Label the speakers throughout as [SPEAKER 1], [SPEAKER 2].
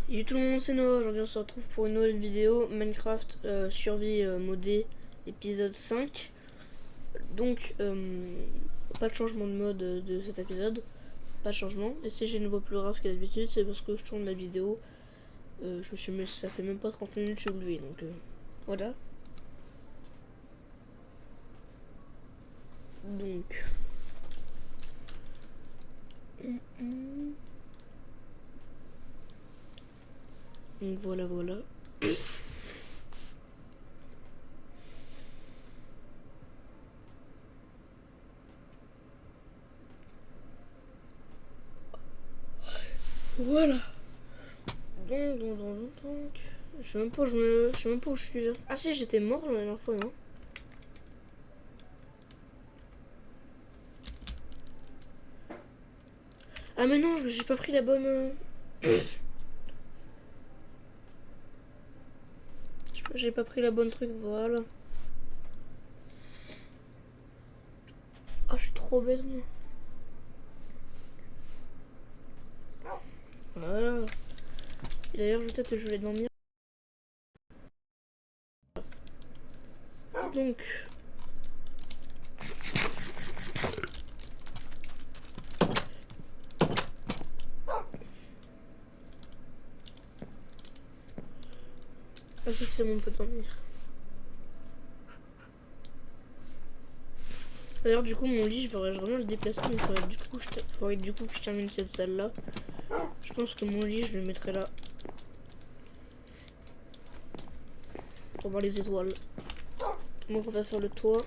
[SPEAKER 1] Salut tout le monde, c'est Noah. Aujourd'hui on se retrouve pour une nouvelle vidéo Minecraft survie modée épisode 5. Donc pas de changement de mode de cet épisode, pas de changement. Et si j'ai une voix plus grave que d'habitude, c'est parce que je tourne la vidéo. Je me suis mis, ça fait même pas 30 minutes que je suis levé, donc voilà. Donc donc voilà. Voilà. Donc. Je sais même pas où je sais même pas où je suis là. Ah si, j'étais mort la dernière fois, non? Ah mais non, j'ai pas pris la bonne. J'ai pas pris la bonne truc, voilà. Ah, je suis trop bête, moi. Voilà. Et d'ailleurs, peut-être que je vais dormir. Donc. Ah, si, c'est bon, on peut dormir. D'ailleurs, du coup, mon lit, je voudrais vraiment le déplacer, mais il faudrait du coup que je termine cette salle-là. Je pense que mon lit, je le mettrai là. Pour voir les étoiles. Donc, on va faire le toit.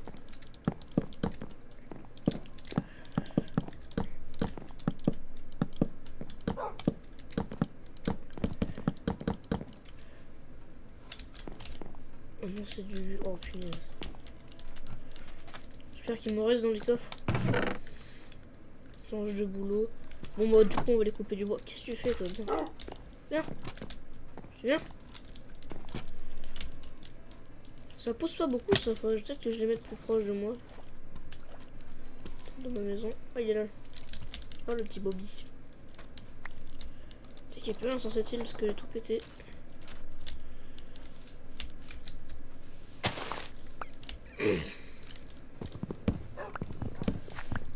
[SPEAKER 1] Oh non, c'est du... Oh, punaise. J'espère qu'il me reste dans les coffres. Planche de boulot. Bon, bah, du coup, on va les couper du bois. Qu'est-ce que tu fais, toi? Viens. Viens. Ça pousse pas beaucoup, ça. Faudrait peut-être que je les mette plus proche de moi. Dans ma maison. Ah, il est là. Oh, le petit Bobby. C'est qu'il n'y a plus rien sur cette île parce que j'ai tout pété.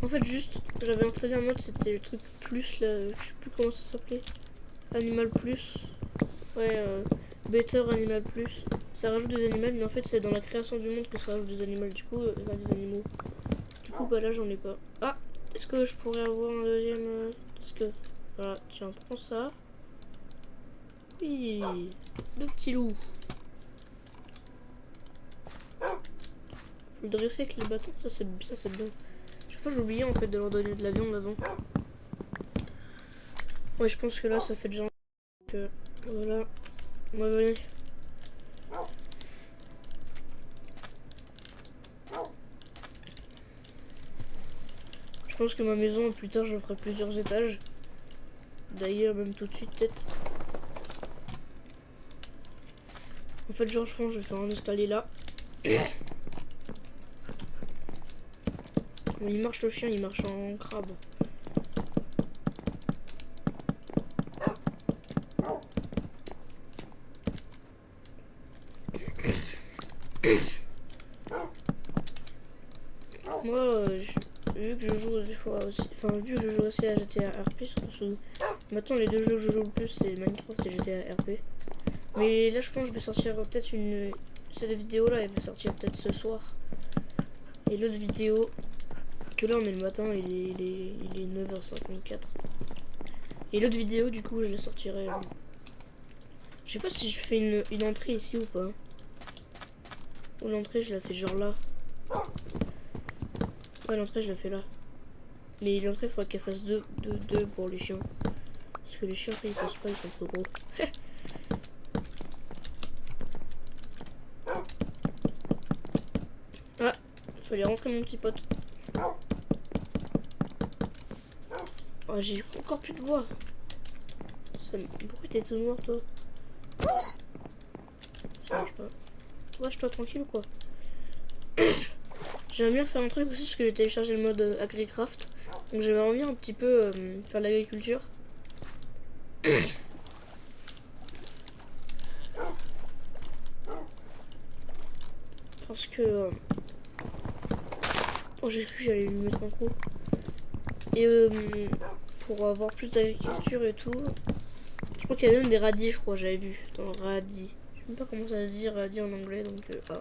[SPEAKER 1] En fait, juste, j'avais installé un mode, c'était le truc plus là, je sais plus comment ça s'appelait. Animal plus. Ouais, Better Animal plus. Ça rajoute des animaux, mais en fait, c'est dans la création du monde que ça rajoute des animaux. Du coup, des animaux. Du coup, bah là, j'en ai pas. Ah, est-ce que je pourrais avoir un deuxième. Est-ce que. Voilà, tiens, prends ça. Oui, deux petits loups. Je vais le dresser avec les bâtons, ça c'est bien. Chaque fois, j'oubliais en fait de leur donner de la viande avant. Ouais, je pense que là, ça fait déjà. Que, voilà. Ouais, venez. Je pense que ma maison, plus tard, je ferai plusieurs étages. D'ailleurs, même tout de suite, peut-être. En fait, genre, je pense que je vais faire un escalier là. Bon, il marche le chien, il marche en crabe. Moi, vu que je joue des fois aussi, enfin vu que je joue aussi à GTA RP, maintenant les deux jeux que je joue le plus c'est Minecraft et GTA RP. Mais là je pense que je vais sortir peut-être cette vidéo là, elle va sortir peut-être ce soir. Et l'autre vidéo, que là on est le matin, il est 9h54. Et l'autre vidéo du coup je la sortirai. Je sais pas si je fais une entrée ici ou pas. Ou l'entrée je la fais genre là. Ouais, l'entrée je la fais là. Mais l'entrée, il faudrait qu'elle fasse deux pour les chiens. Parce que les chiens, après, ils passent pas, ils sont trop gros. Ah, fallait rentrer mon petit pote. Oh, j'ai encore plus de bois. Pourquoi t'es tout noir, toi? Ça marche pas. Wesh, toi tranquille ou quoi? J'aimerais bien faire un truc aussi, parce que j'ai téléchargé le mode AgriCraft. Donc j'aimerais bien un petit peu faire de l'agriculture. parce que oh, j'ai cru que j'allais lui mettre un coup. Et pour avoir plus d'agriculture et tout. Je crois qu'il y a même des radis, je crois, j'avais vu. Attends, radis. Je sais même pas comment ça se dit radis en anglais, donc ah.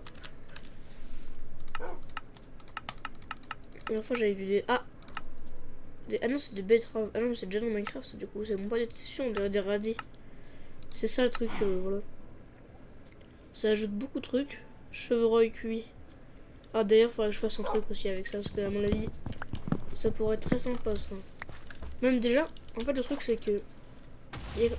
[SPEAKER 1] Et enfin j'avais vu des. Ah, ah non, c'est des betteraves. Ah non, mais c'est déjà dans Minecraft, ça, du coup. C'est bon, pas des tissus, on dirait des radis. C'est ça le truc, voilà. Ça ajoute beaucoup de trucs. Chevreuil cuit. Ah, d'ailleurs, faudrait que je fasse un truc aussi avec ça, parce que, à mon avis, ça pourrait être très sympa, ça. Même déjà, en fait, le truc, c'est que. Il y a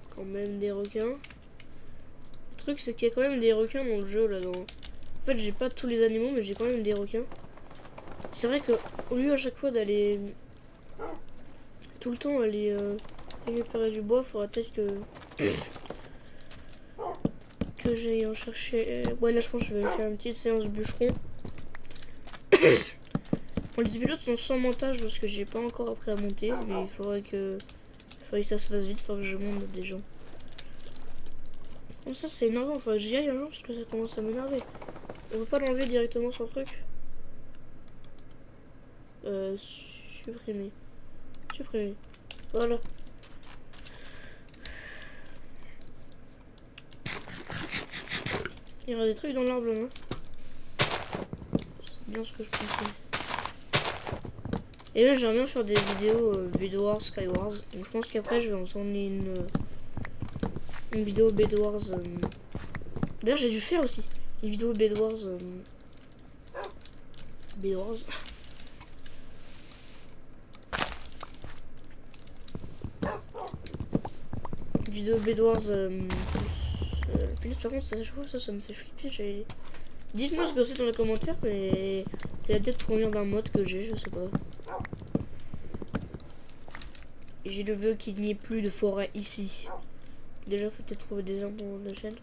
[SPEAKER 1] quand même des requins. Le truc, c'est qu'il y a quand même des requins dans le jeu, là. En fait, j'ai pas tous les animaux, mais j'ai quand même des requins. C'est vrai que au lieu à chaque fois d'aller tout le temps aller récupérer du bois, faudrait peut-être que j'aille en chercher. Ouais, là je pense que je vais faire une petite séance bûcheron. Bon, les épisodes sont sans montage parce que j'ai pas encore appris à monter, mais il faudrait que ça se fasse vite, il faudrait que je monte des gens. Comme ça c'est énervant, faudrait que j'y aille un jour parce que ça commence à m'énerver. On peut pas l'enlever directement sur le truc. Supprimer. Supprimer. Voilà. Il y aura des trucs dans l'arbre là. C'est bien ce que je pensais. Et là j'aimerais bien faire des vidéos Bedwars, Skywars. Donc je pense qu'après je vais en tourner une vidéo Bedwars. D'ailleurs j'ai dû faire aussi une vidéo Bedwars. Bedwars. Une vidéo Bedwars plus par contre ça me fait flipper. Dites-moi ce que c'est dans les commentaires, mais c'est la tête pour venir d'un mode que j'ai, je sais pas. J'ai le vœu qu'il n'y ait plus de forêt ici. Déjà, faut peut-être trouver des arbres dans la chaîne.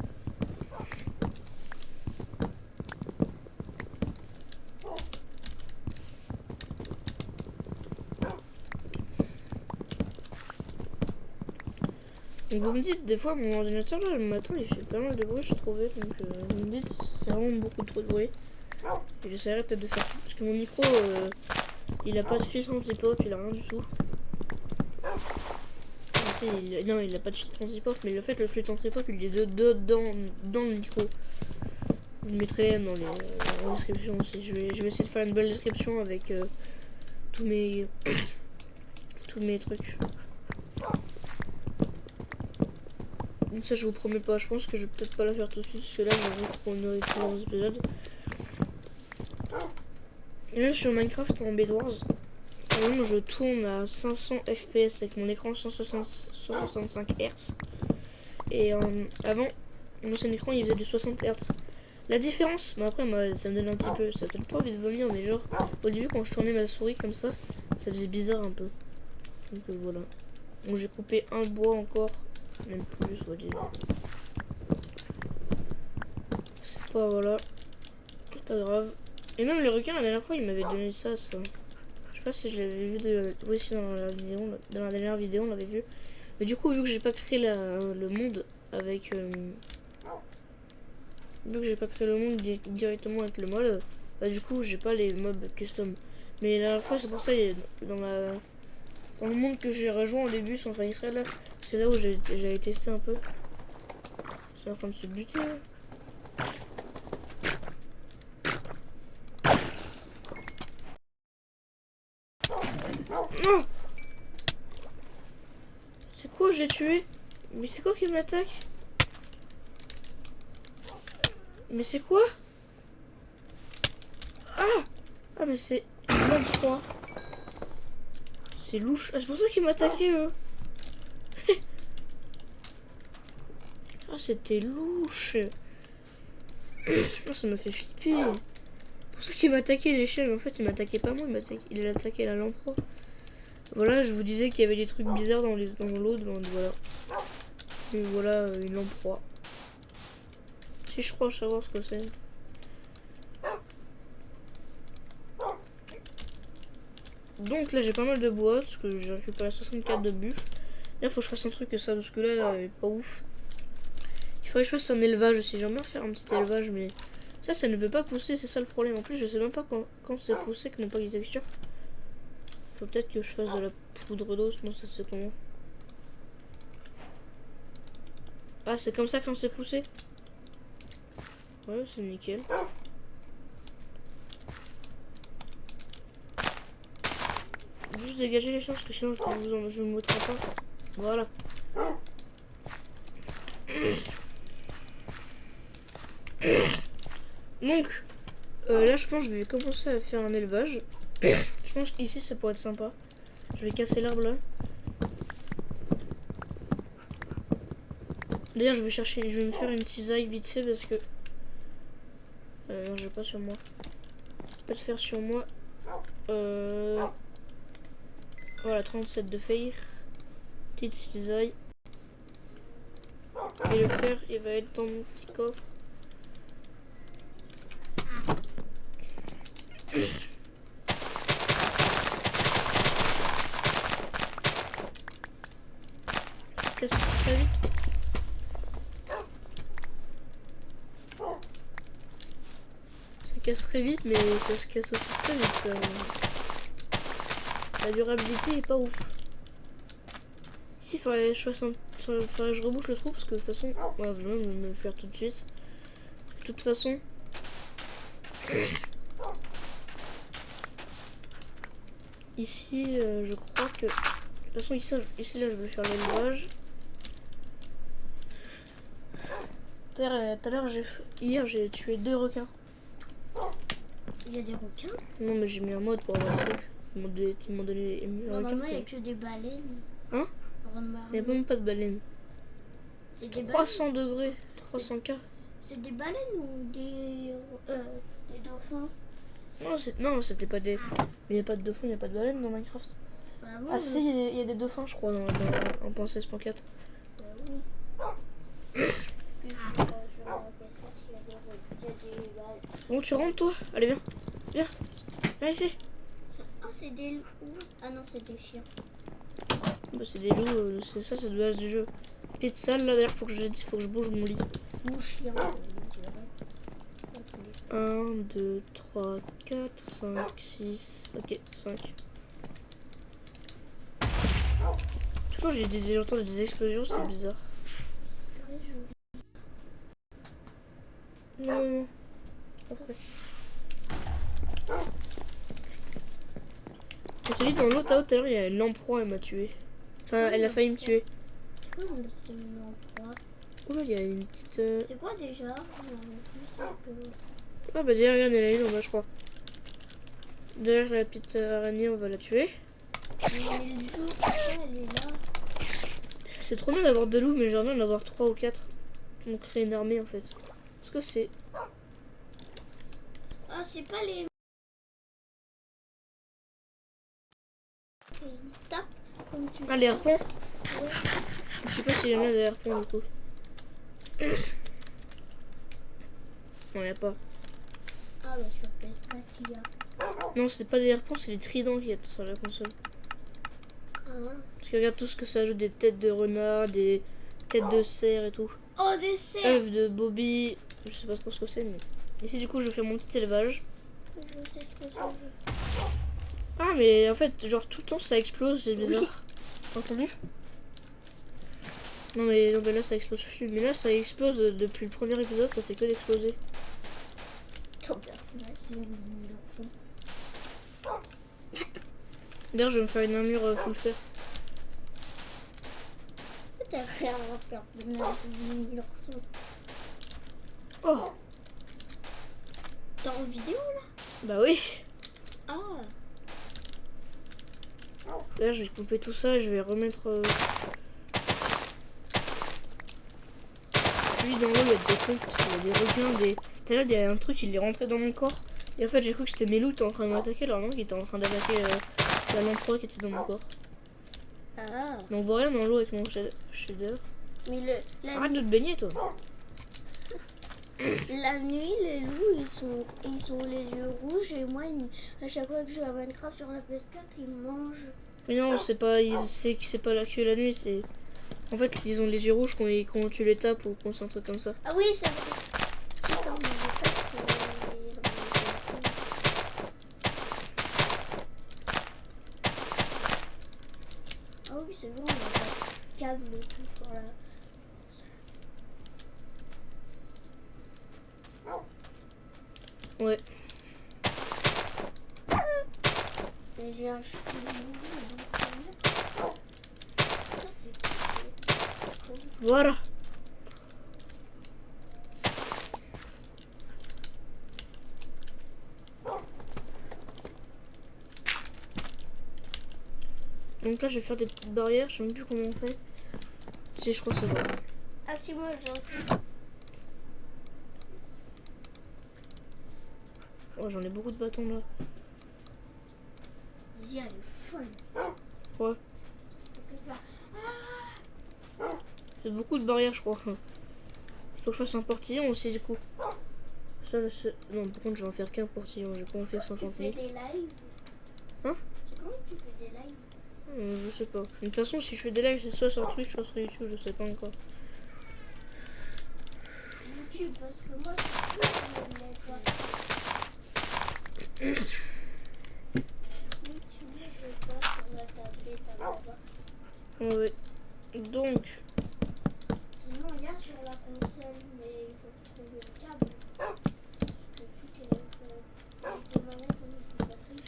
[SPEAKER 1] Donc vous me dites, des fois mon ordinateur là le matin il fait pas mal de bruit, je trouvais, donc vous me dites ça fait vraiment beaucoup trop de bruit. Et j'essaierai peut-être de faire tout, parce que mon micro il a pas de filtre anti-pop, il a rien du tout. Non, il a pas de filtre anti-pop, mais le fait le filtre anti-pop il est dans le micro. Vous le mettrez dans les descriptions aussi. Je vais essayer de faire une belle description avec tous mes trucs. Ça je vous promets pas, je pense que je vais peut-être pas la faire tout de suite parce que là j'ai trop nourri plusieurs épisodes. Et même sur Minecraft en Bedwars, je tourne à 500 fps avec mon écran 165 Hz. Et avant, mon ancien écran il faisait du 60 Hz. La différence, mais après moi, ça me donne un petit peu, ça donne pas envie de vomir, mais genre au début quand je tournais ma souris comme ça faisait bizarre un peu. Donc voilà. Donc j'ai coupé un bois encore. Même plus, on va dire. C'est pas, voilà. C'est pas grave. Et même les requins, la dernière fois, ils m'avaient donné ça. Je sais pas si je l'avais vu oui, si dans la vidéo. Dans la dernière vidéo, on l'avait vu. Mais du coup, vu que j'ai pas créé le monde avec. Vu que j'ai pas créé le monde directement avec le mode, bah du coup, j'ai pas les mobs custom. Mais la dernière fois, c'est pour ça, dans le monde que j'ai rejoint au début, sans faire Israël, là, c'est là où j'avais testé un peu. C'est en train de se buter. Non! C'est quoi j'ai tué? Mais c'est quoi qui m'attaque? Mais c'est quoi? Ah! Ah mais c'est une 3. C'est louche. Ah, c'est pour ça qu'ils m'attaquaient eux. Ah c'était louche. Ah, ça m'a fait flipper. C'est pour ça qu'il m'attaquait les chiens, mais en fait il m'attaquait pas moi, il a attaqué la lamproie. Voilà, je vous disais qu'il y avait des trucs bizarres dans l'eau, donc voilà. Et voilà une lamproie. Si je crois savoir ce que c'est. Donc là j'ai pas mal de bois, parce que j'ai récupéré 64 de bûches. Là faut que je fasse un truc que ça, parce que là pas ouf. Il faudrait que je fasse un élevage aussi. J'aimerais faire un petit élevage, mais ça ne veut pas pousser, c'est ça le problème. En plus, je sais même pas quand c'est poussé que mon pack de texture. Faut peut-être que je fasse de la poudre d'os. Non, ça c'est comment? Ah, c'est comme ça que j'en sais pousser. Ouais, c'est nickel. Juste dégager les champs parce que sinon je me mettrai pas. Voilà. Donc, là je pense que je vais commencer à faire un élevage. Je pense qu'ici ça pourrait être sympa. Je vais casser l'arbre là. D'ailleurs je vais me faire une cisaille vite fait parce que... non, j'ai pas sur moi. Pas de faire sur moi. Voilà, 37 de fer. Petite cisaille. Et le fer, il va être dans mon petit coffre. Ça casse très vite. Ça casse très vite, mais ça se casse aussi très vite. Ça. La durabilité est pas ouf. Ici, il faudrait que je rebouche le trou parce que de toute façon, ouais, je vais me le faire tout de suite. De toute façon, ici, je crois que. De toute façon, ici là, je vais faire l'élevage. Tout à l'heure, hier, j'ai tué 2 requins.
[SPEAKER 2] Il y a des requins?
[SPEAKER 1] Non, mais j'ai mis un mode pour avoir ça. Ils m'ont donné un requin.
[SPEAKER 2] Normalement, il n'y a que des baleines.
[SPEAKER 1] Hein? Il n'y a même pas de baleine.
[SPEAKER 2] C'est des
[SPEAKER 1] 300 degrés, 300 K.
[SPEAKER 2] C'est des baleines ou des dauphins?
[SPEAKER 1] Non, c'était pas des. Il n'y a pas de dauphins, il n'y a pas de baleine dans Minecraft.
[SPEAKER 2] Bah oui,
[SPEAKER 1] Ah si, il y a des dauphins, je crois, dans 1.16.4.
[SPEAKER 2] Bah oui. Puis, sur la PS4, il y a des baleines.
[SPEAKER 1] Bon, tu rentres toi? Allez, viens. Viens. Viens ici.
[SPEAKER 2] Ah, c'est des loups. Ah non, c'est des chiens.
[SPEAKER 1] Bah, c'est des loups, c'est ça, c'est de base du jeu. Petite salle là, d'ailleurs, faut que je bouge mon lit.
[SPEAKER 2] Loups, chiens.
[SPEAKER 1] 1, 2, 3, 4, 5, 6. Ok, 5. Toujours, j'entends des explosions, c'est bizarre. Non. Après. Je te dis, dans l'autre là, tout à l'heure, il y a une lamproie, elle m'a tué. Enfin, elle a failli me tuer.
[SPEAKER 2] C'est quoi le l'emploi?
[SPEAKER 1] Oula, il y a une petite.
[SPEAKER 2] C'est quoi déjà?
[SPEAKER 1] Ah bah déjà, regarde, elle est là en bas, je crois. Derrière la petite araignée, on va la tuer.
[SPEAKER 2] Mais le jour, elle est là.
[SPEAKER 1] C'est trop bien d'avoir 2 loups, mais j'aimerais bien en avoir 3 ou 4. On crée une armée en fait. Est-ce que c'est.
[SPEAKER 2] Ah, c'est pas les. Ils tapent comme tu.
[SPEAKER 1] Ah, les harpons?
[SPEAKER 2] Ouais.
[SPEAKER 1] Je sais pas s'il y en a des harpons du coup. Non, y a pas.
[SPEAKER 2] Ah, bah sur PS4, il y a.
[SPEAKER 1] Non, c'est pas des harpons, c'est des tridents qui sont sur la console.
[SPEAKER 2] Ah.
[SPEAKER 1] Parce que regarde tout ce que ça ajoute, des têtes de renard, des têtes de cerf et tout.
[SPEAKER 2] Oh, des cerfs!
[SPEAKER 1] Œufs de bobby. Je sais pas trop ce que c'est, mais. Ici, du coup, je fais mon petit élevage.
[SPEAKER 2] Je sais ce que c'est.
[SPEAKER 1] Ah, mais en fait, genre tout le temps ça explose, c'est bizarre.
[SPEAKER 2] Oui.
[SPEAKER 1] T'as entendu? Non mais là ça explose plus. Mais là ça explose depuis le premier épisode, ça fait que d'exploser.
[SPEAKER 2] Ton personnage, c'est une mini-ourson.
[SPEAKER 1] D'ailleurs, je vais me faire une armure full fer.
[SPEAKER 2] T'as rien à faire de mini-ourson.
[SPEAKER 1] Oh!
[SPEAKER 2] T'es en vidéo là?
[SPEAKER 1] Bah oui!
[SPEAKER 2] Ah!
[SPEAKER 1] Là, je vais couper tout ça, je vais remettre. Lui, dans l'eau, il y a des trucs, il y a des requins, des. Tout à l'heure, il y a un truc, il est rentré dans mon corps. Et en fait, j'ai cru que c'était mes loups qui étaient en train de m'attaquer, alors non, qui était en train d'attaquer la lamproie qui était dans mon corps.
[SPEAKER 2] Ah!
[SPEAKER 1] Mais on voit rien dans l'eau avec mon shader.
[SPEAKER 2] Mais
[SPEAKER 1] Arrête de te baigner, toi!
[SPEAKER 2] la nuit, les loups, ils sont les yeux rouges et moi, à chaque fois que je joue à Minecraft sur la PS4, ils mangent.
[SPEAKER 1] Mais non, c'est pas. C'est pas la queue la nuit, c'est. En fait, ils ont les yeux rouges quand tu les tapes ou quand c'est un truc comme ça.
[SPEAKER 2] Ah oui, c'est vrai. C'est quand on les tape, ah oui, c'est bon, on a pas de câble et tout pour la...
[SPEAKER 1] Ouais.
[SPEAKER 2] Et j'ai acheté ça, c'est cool.
[SPEAKER 1] Voilà. Donc là, je vais faire des petites barrières. Je sais même plus comment on fait. Si, je crois que c'est bon.
[SPEAKER 2] Ah si, moi j'en fais.
[SPEAKER 1] Oh, j'en ai beaucoup de bâtons là.
[SPEAKER 2] Zia, elle est folle.
[SPEAKER 1] Quoi? C'est beaucoup de barrières, je crois. Il faut que je fasse un portillon aussi, du coup. Ça, je sais. Non, par contre, je vais en faire qu'un portillon. Je vais pas en faire 50
[SPEAKER 2] Tu
[SPEAKER 1] 000.
[SPEAKER 2] fais des lives?
[SPEAKER 1] Hein?
[SPEAKER 2] C'est quand tu fais des lives?
[SPEAKER 1] Je sais pas. De toute façon, si je fais des lives, c'est soit sur Twitch, soit sur YouTube, je sais pas encore.
[SPEAKER 2] YouTube, parce que moi, je ne l'ai pas. YouTube, je l'ai pas sur la tablette à là-bas.
[SPEAKER 1] Ouais. Donc,
[SPEAKER 2] Sinon, il y a sur la console, mais il faut trouver le câble. Parce que tout est avec des manettes avec une batterie.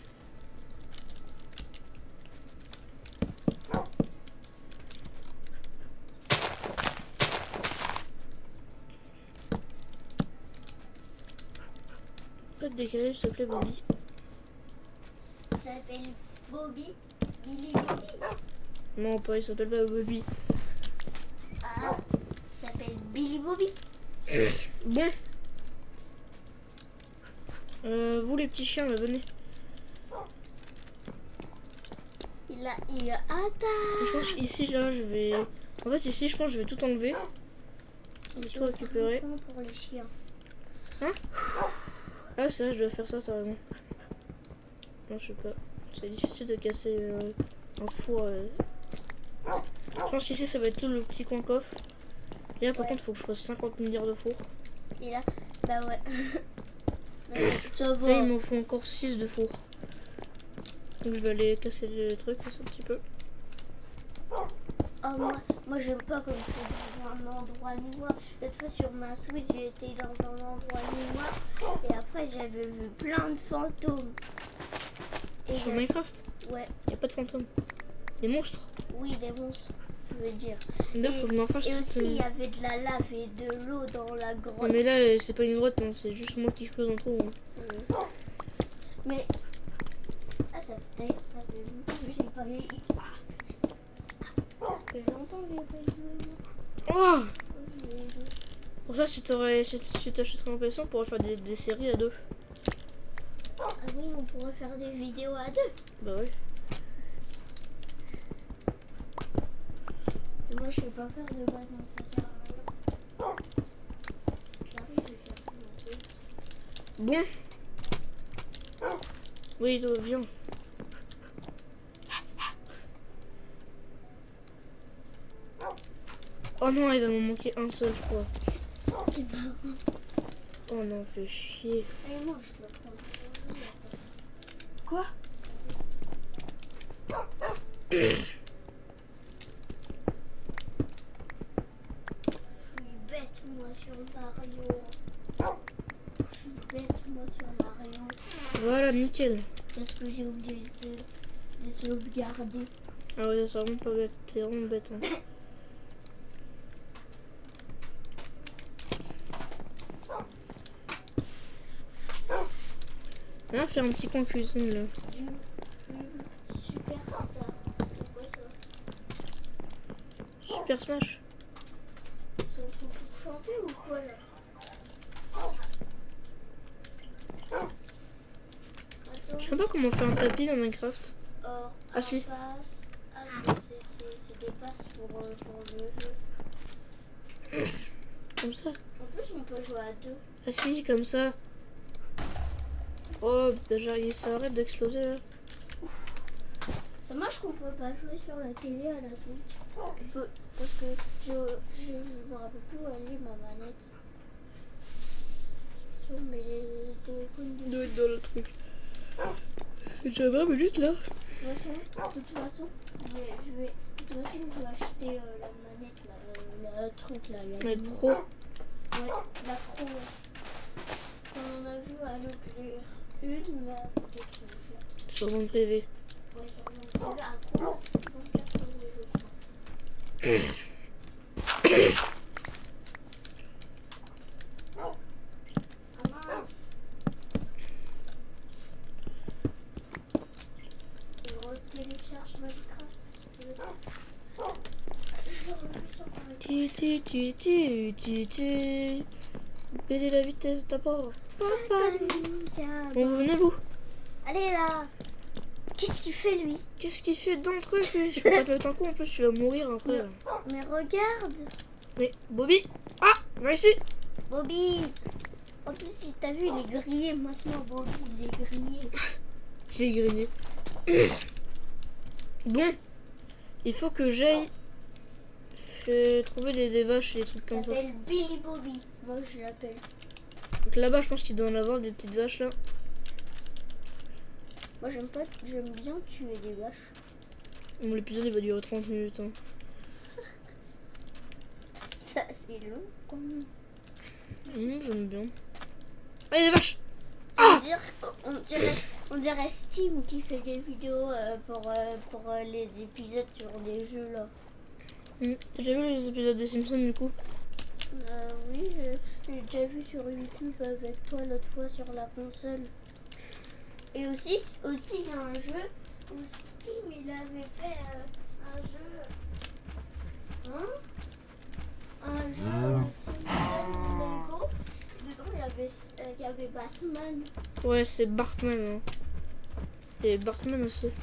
[SPEAKER 1] pas de décalage, s'il te plaît, Bobby.
[SPEAKER 2] Ça s'appelle Bobby. Billy Bobby.
[SPEAKER 1] Non, pas, il s'appelle pas Bobby.
[SPEAKER 2] Ah, ça s'appelle Billy Bobby.
[SPEAKER 1] Bon. Vous, les petits chiens, là, venez.
[SPEAKER 2] Il a attaque.
[SPEAKER 1] Je pense qu'ici, là, je vais... En fait, ici, je pense que je vais tout enlever. Je vais tout récupérer.
[SPEAKER 2] Pour les chiens.
[SPEAKER 1] Ah, c'est vrai, je dois faire ça, t'as raison. Non, je sais pas. C'est difficile de casser un four. Je pense qu'ici, ça va être tout le petit coin coffre. Et là, par contre, il faut que je fasse 50 milliards de fours.
[SPEAKER 2] Et là, bah ouais. Ça va.
[SPEAKER 1] Là, il m'en faut encore 6 de fours. Donc, je vais aller casser le truc, un petit peu.
[SPEAKER 2] Oh, moi j'aime pas comme je suis dans un endroit noir. L'autre fois sur ma Switch, j'étais dans un endroit noir et après j'avais vu plein de fantômes. Et
[SPEAKER 1] Sur Minecraft,
[SPEAKER 2] ouais,
[SPEAKER 1] il n'y a pas de fantômes. Des monstres.
[SPEAKER 2] oui, des monstres, je veux dire.
[SPEAKER 1] Là, faut que je m'en fasse.
[SPEAKER 2] Et
[SPEAKER 1] toute
[SPEAKER 2] aussi,
[SPEAKER 1] une-
[SPEAKER 2] il y avait de la lave et de l'eau dans la grotte.
[SPEAKER 1] Non, mais là, c'est pas une grotte, hein, c'est juste moi qui creuse en trou. Hein.
[SPEAKER 2] Mais ah, ça fait longtemps que j'ai pas eu. Ça fait longtemps que j'ai pas eu.
[SPEAKER 1] Oh! Pour ça, si t'achèterais un PC, on pourrait faire des séries à deux.
[SPEAKER 2] Ah oui, on pourrait faire des vidéos à deux.
[SPEAKER 1] Bah ouais.
[SPEAKER 2] Et moi, je sais pas faire de base, donc ça sert à rien. J'arrive, je vais faire tout ma Switch.
[SPEAKER 1] Bon. Oui, toi, viens. Oh non, il va m'en manquer un seul, je crois.
[SPEAKER 2] C'est pas grave.
[SPEAKER 1] Oh non, fais chier.
[SPEAKER 2] Allez, moi, je veux prendre mon jeu.
[SPEAKER 1] Quoi?
[SPEAKER 2] Je suis bête, moi, sur Mario. Je suis bête, moi, sur Mario.
[SPEAKER 1] Voilà, nickel.
[SPEAKER 2] Parce que j'ai oublié de sauvegarder.
[SPEAKER 1] Ah ouais, c'est vraiment pas bête. T'es vraiment bête. Hein. Viens faire un petit coin cuisine là.
[SPEAKER 2] Du Superstar. C'est quoi ça?
[SPEAKER 1] Super Smash.
[SPEAKER 2] C'est un truc pour chanter ou quoi là? Attends.
[SPEAKER 1] Je sais pas comment faire un tapis dans Minecraft.
[SPEAKER 2] Or,
[SPEAKER 1] Ah, si.
[SPEAKER 2] passe. Ah, c'est des passes pour le jeu.
[SPEAKER 1] Comme ça.
[SPEAKER 2] En plus, on peut jouer à deux.
[SPEAKER 1] Ah si, comme ça. Oh, bah, ça arrête d'exploser là.
[SPEAKER 2] Dommage qu'on peut pas jouer sur la télé à la Switch. Parce que je me rappelle plus où elle est ma manette. Sur mes téléphones
[SPEAKER 1] Il doit être dans le truc. Ça fait déjà 20 minutes là.
[SPEAKER 2] De toute façon, je vais acheter la manette, là, le truc là.
[SPEAKER 1] Mais pro.
[SPEAKER 2] Ouais, la pro. On a vu à l'Auclair une, mais peut-être que je
[SPEAKER 1] Sur mon privé.
[SPEAKER 2] ouais, sur mon télé, à quoi 54 euros, je crois. Ah mince. Je retélécharge Minecraft. Je remets sur Minecraft.
[SPEAKER 1] Ti. Baissez la vitesse d'abord. Bon, vous venez vous.
[SPEAKER 2] Allez là. Qu'est-ce qu'il fait lui?
[SPEAKER 1] Qu'est-ce qu'il fait dans le truc lui? Je peux pas te mettre un coup en plus, tu vas mourir après. Là.
[SPEAKER 2] Mais regarde.
[SPEAKER 1] Mais Bobby. Ah, viens ici.
[SPEAKER 2] Bobby. En plus, si t'as vu, il est grillé maintenant. Bobby, il est grillé.
[SPEAKER 1] J'ai grillé. Bon, il faut que j'aille trouver des vaches et des trucs
[SPEAKER 2] Il
[SPEAKER 1] comme ça.
[SPEAKER 2] s'appelle Billy Bobby. Moi, je l'appelle.
[SPEAKER 1] Donc là-bas, je pense qu'il doit en avoir des petites vaches là.
[SPEAKER 2] Moi, j'aime bien tuer des vaches.
[SPEAKER 1] Bon, l'épisode il va durer 30 minutes. Hein.
[SPEAKER 2] Ça, c'est long quand même.
[SPEAKER 1] J'aime bien. Allez, des vaches!
[SPEAKER 2] Ça veut dire, on dirait Steam qui fait des vidéos pour les épisodes sur des jeux là.
[SPEAKER 1] T'as déjà vu les épisodes des Simpsons du coup?
[SPEAKER 2] Oui, j'ai déjà vu sur YouTube avec toi l'autre fois sur la console. Et aussi il y a un jeu où Steam il avait fait un jeu. Un jeu Simpson Lego. Dedans il y avait Batman.
[SPEAKER 1] Ouais, c'est Bartman. Hein. Et Bartman aussi.
[SPEAKER 2] Oui,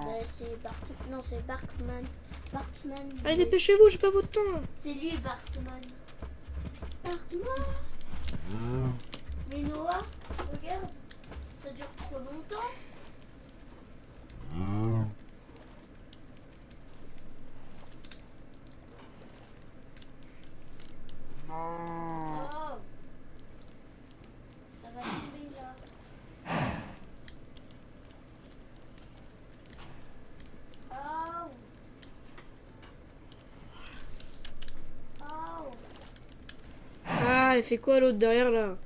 [SPEAKER 2] bah c'est Bartman. Non, c'est Bartman. Bartman.
[SPEAKER 1] Allez, dépêchez-vous, j'ai pas votre temps là.
[SPEAKER 2] C'est lui, Bartman. Bartman. Mais Noah, regarde, ça dure trop longtemps. Oh. Ça va tomber là. Oh. Oh.
[SPEAKER 1] Ah, il fait quoi l'autre derrière là?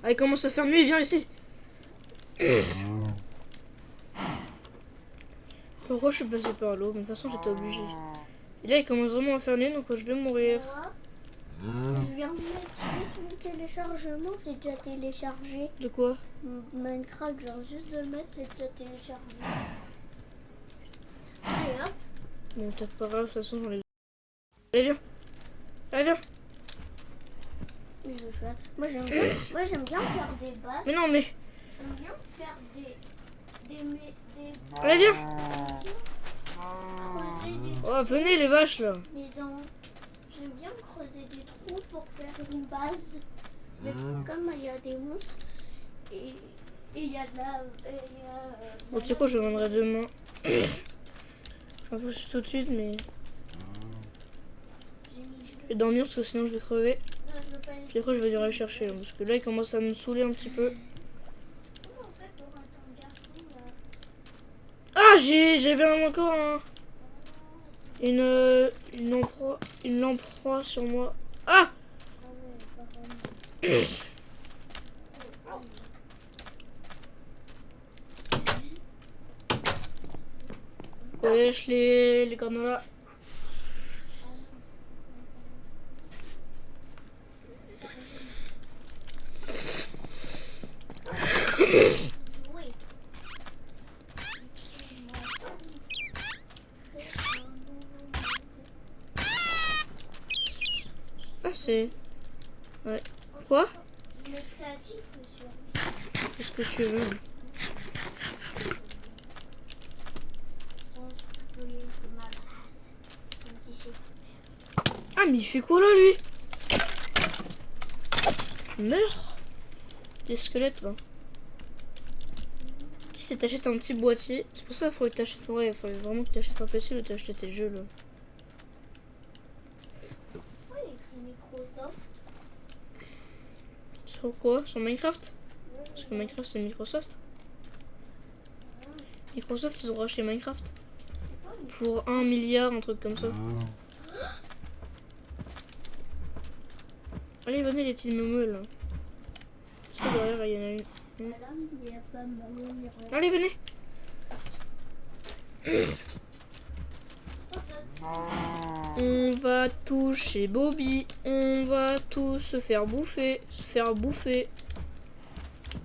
[SPEAKER 1] Ah, il commence à faire nuit, viens ici. Pourquoi je suis passé par l'eau? Mais de toute façon, j'étais obligé. Et là, il commence vraiment à faire nuit, donc je vais mourir.
[SPEAKER 2] Je viens de mettre juste mon téléchargement, c'est déjà téléchargé.
[SPEAKER 1] De quoi?
[SPEAKER 2] Minecraft, je viens juste de le mettre, c'est déjà téléchargé. Allez hop.
[SPEAKER 1] Bon, t'as pas grave, de toute façon, j'en ai. Allez, viens. Allez, viens.
[SPEAKER 2] Je vais faire. Moi j'aime bien faire des bases.
[SPEAKER 1] Mais non, mais.
[SPEAKER 2] J'aime bien faire des
[SPEAKER 1] Allez, viens.
[SPEAKER 2] creuser des
[SPEAKER 1] Oh, venez les vaches là.
[SPEAKER 2] mais dans j'aime bien creuser des trous pour faire une base. Mais comme il y a des monstres et il y a de la
[SPEAKER 1] Bon, tu sais quoi, je viendrai demain. Enfin, faut que je suis tout de suite, mais. Je vais dormir parce que sinon je vais crever. Puis après, je vais devoir aller chercher. Hein, parce que là, il commence à me saouler un petit peu.
[SPEAKER 2] Comment on fait pour être un garçon là?
[SPEAKER 1] Ah, j'avais encore un. Une lampe froide sur moi. Ah! Wesh, les granolas.
[SPEAKER 2] Oui.
[SPEAKER 1] Ah, c'est. Ouais. Quoi?
[SPEAKER 2] Le créatif ou sur
[SPEAKER 1] Fais ce que tu veux. Ah, mais il fait quoi là, lui? Meurs. Des squelettes, va. Des c'est t'achètes un petit boîtier. C'est pour ça qu'il faut que t'achètes. Ouais, il faut vraiment que t'achètes un PC ou t'achètes tes jeux là.
[SPEAKER 2] Pourquoi il y a écrit Microsoft?
[SPEAKER 1] Sur quoi? Sur Minecraft?
[SPEAKER 2] Ouais,
[SPEAKER 1] Parce que Minecraft c'est Microsoft. Microsoft ils ont racheté Minecraft.
[SPEAKER 2] c'est pas
[SPEAKER 1] Pour 1 milliard, un truc comme ça. Allez, venez les petits meumeux là. Parce que derrière il y en a une.
[SPEAKER 2] Madame, il n'y a pas maman ni rien.
[SPEAKER 1] Allez, venez.
[SPEAKER 2] Oh, ça-
[SPEAKER 1] On va tous chez Bobby. On va tous se faire bouffer. Se faire bouffer.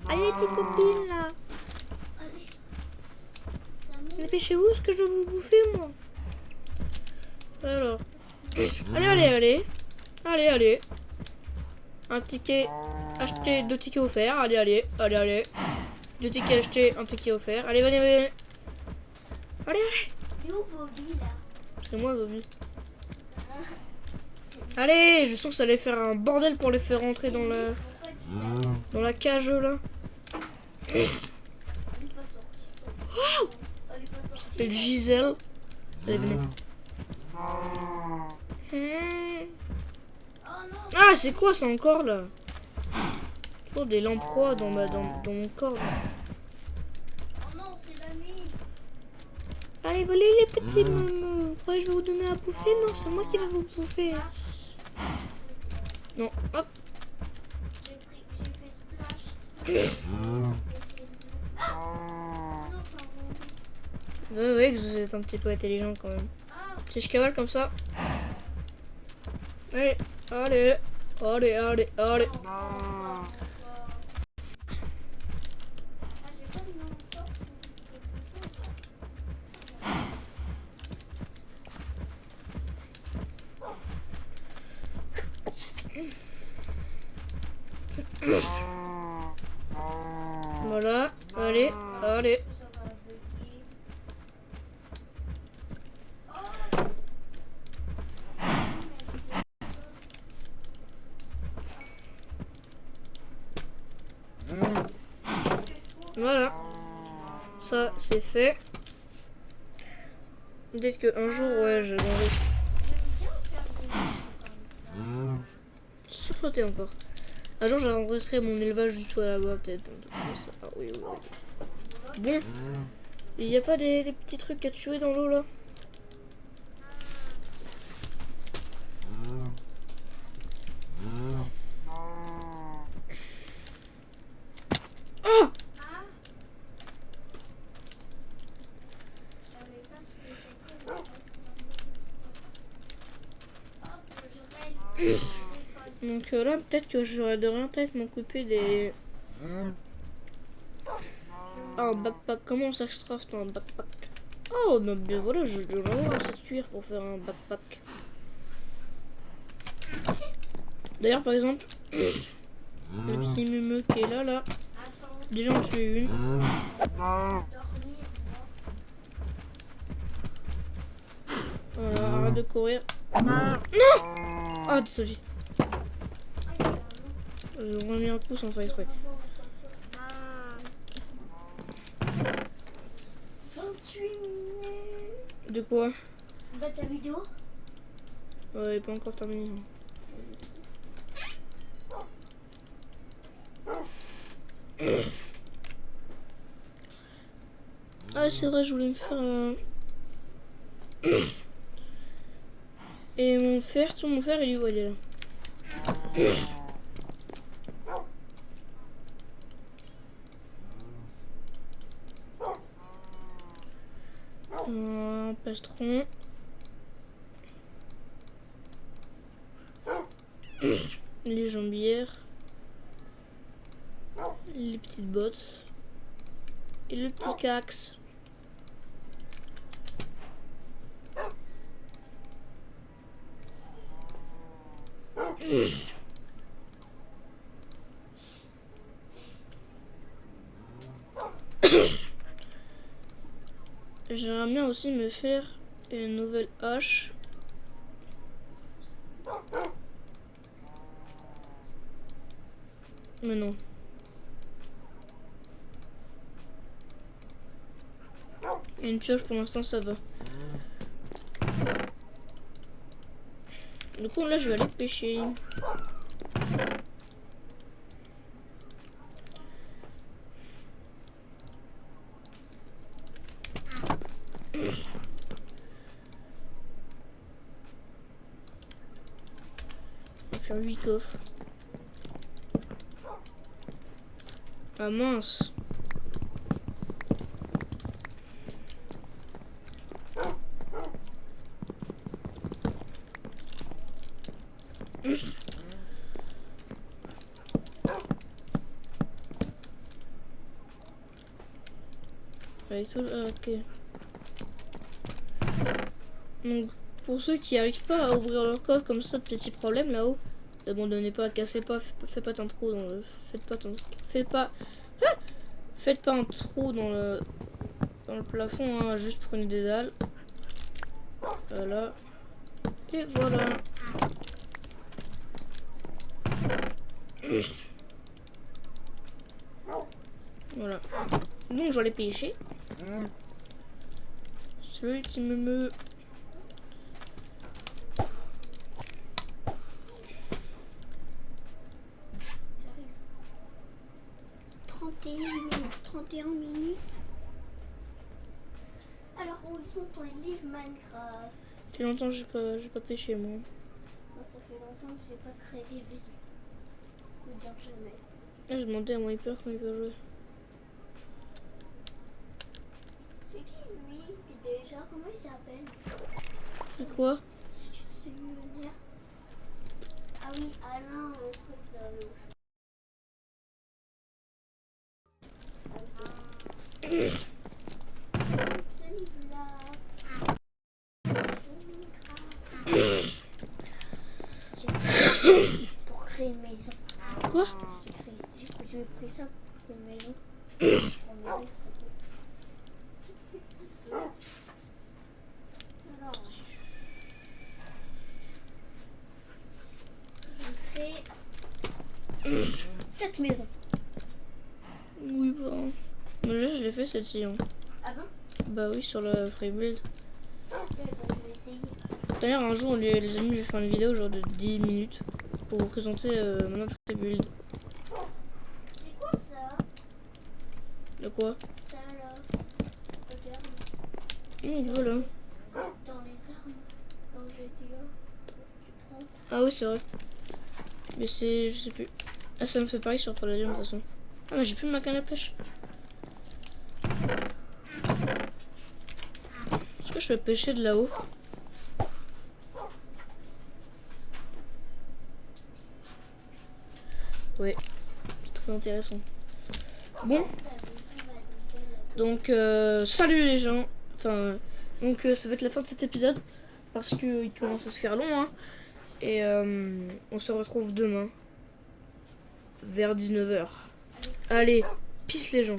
[SPEAKER 1] Allez les petites copines là.
[SPEAKER 2] Allez. Camille,
[SPEAKER 1] Dépêchez-vous parce que je veux vous bouffer moi. Alors. Allez, allez, allez. Allez, allez. Un ticket acheté, 2 tickets offerts. Allez, allez, allez, allez. 2 tickets achetés, un ticket offert. Allez, venez, venez. Allez, allez.
[SPEAKER 2] il est où Bobby là?
[SPEAKER 1] C'est moi, Bobby. Allez, je sens que ça allait faire un bordel pour les faire rentrer dans la,
[SPEAKER 2] Pourquoi tu l'as?
[SPEAKER 1] dans la cage là.
[SPEAKER 2] Elle est pas sortie.
[SPEAKER 1] Wow.
[SPEAKER 2] Elle est pas
[SPEAKER 1] Ça
[SPEAKER 2] sortie.
[SPEAKER 1] s'appelle Gisèle. Allez, venez.
[SPEAKER 2] Oh non.
[SPEAKER 1] Ah, c'est quoi ça encore là? Toujours des lamproies dans mon corps. Là.
[SPEAKER 2] Oh non, c'est la nuit.
[SPEAKER 1] Allez, volez les petits meumeux. Vous croyez que je vais vous donner à bouffer? Non, c'est moi qui vais vous bouffer. Non, hop.
[SPEAKER 2] J'ai fait splash. Ah non, ça rebondit.
[SPEAKER 1] Ouais, que vous êtes un petit peu intelligent quand même.
[SPEAKER 2] Ah,
[SPEAKER 1] Si je cavale comme ça. Allez, allez, allez, allez, allez.
[SPEAKER 2] ah, j'ai pas de nom encore, je quelque chose.
[SPEAKER 1] Voilà, allez, allez.
[SPEAKER 2] Ça va bugger. Oh.
[SPEAKER 1] Voilà. Ça, c'est fait. Peut-être qu'un jour, ouais, je vais
[SPEAKER 2] J'aime bien faire des trucs comme ça.
[SPEAKER 1] sursauter encore. Un jour, j'enregistrerai mon élevage du tout là-bas, peut-être. Un truc comme ça. Ah oui, oui, oui. Bon. Il n'y a pas des petits trucs à tuer dans l'eau là? Ah!
[SPEAKER 2] Ah. Je savais pas ce que c'était. Hop, je règle.
[SPEAKER 1] Donc là, peut-être que j'aurais de rien peut-être m'occuper des... Ah, un backpack. Comment ça se craft un backpack? Oh, mais bien voilà, je dois avoir cette cuir pour faire un backpack. D'ailleurs, par exemple, le petit meumeux qui est là, là,
[SPEAKER 2] Attends,
[SPEAKER 1] déjà on tué une.
[SPEAKER 2] dormir.
[SPEAKER 1] Voilà, arrête de courir. Non! Ah, désolé.
[SPEAKER 2] Ah, il y a un autre.
[SPEAKER 1] J'ai remis un coup sans faire exprès.
[SPEAKER 2] 28 minutes.
[SPEAKER 1] De quoi?
[SPEAKER 2] Bah ta vidéo?
[SPEAKER 1] Ouais, il est pas encore terminé. Ah, c'est vrai, je voulais me faire un... Et mon fer, tout mon fer, il est où? Il est là. Un plastron. Les jambières. Les petites bottes. Et le petit cax. J'aimerais bien aussi me faire une nouvelle hache. Mais non. Et une pioche pour l'instant ça va. Du coup là je vais aller pêcher. On va faire 8 coffres. Ah mince. Avec tout... ah, ok. Donc pour ceux qui n'arrivent pas à ouvrir leur coffre comme ça, de petits problèmes là-haut, abandonnez pas, cassez pas, faites pas un trou dans le... Faites pas un trou dans le plafond, hein, juste prenez des dalles. Voilà. Et voilà. Voilà. Donc j'allais pêcher. Celui qui me meut.
[SPEAKER 2] J'arrive. 31 minutes. Alors où sont ton livre Minecraft?
[SPEAKER 1] Ça fait longtemps que j'ai pas pêché moi.
[SPEAKER 2] Moi, ça fait longtemps que j'ai pas créé des vaisons. Je veux dire jamais.
[SPEAKER 1] Là, je demandais à mon hyper quand il va jouer.
[SPEAKER 2] C'est qui lui déjà? Comment il s'appelle?
[SPEAKER 1] C'est quoi?
[SPEAKER 2] C'est millionnaire. Ah oui, Alain, un truc de... Ce livre-là. Pour créer une maison.
[SPEAKER 1] Quoi?
[SPEAKER 2] J'ai pris ça pour créer une maison. Pour m'aider. Alors, j'ai fait cette maison.
[SPEAKER 1] Oui, bah. Déjà, je l'ai fait celle-ci. Hein.
[SPEAKER 2] Ah bon?
[SPEAKER 1] Bah oui, sur le free build.
[SPEAKER 2] Ok, bon, je vais essayer.
[SPEAKER 1] D'ailleurs, un jour, les amis, je vais faire une vidéo genre de 10 minutes pour vous présenter mon autre free build.
[SPEAKER 2] C'est quoi ça?
[SPEAKER 1] De quoi?
[SPEAKER 2] Ça là. Regarde.
[SPEAKER 1] Voilà.
[SPEAKER 2] Dans les armes. Dans GTA. Tu prends.
[SPEAKER 1] Ah oui, c'est vrai. Mais c'est... je sais plus. Ah, ça me fait pareil sur Palladium de toute façon. Ah, mais j'ai plus ma canne à pêche. Est-ce que je peux pêcher de là-haut? Ouais. C'est très intéressant. Bon. Donc, salut les gens. Enfin, donc ça va être la fin de cet épisode. Parce qu'il commence à se faire long, hein. Et on se retrouve demain. Vers 19h. Allez, peace les gens.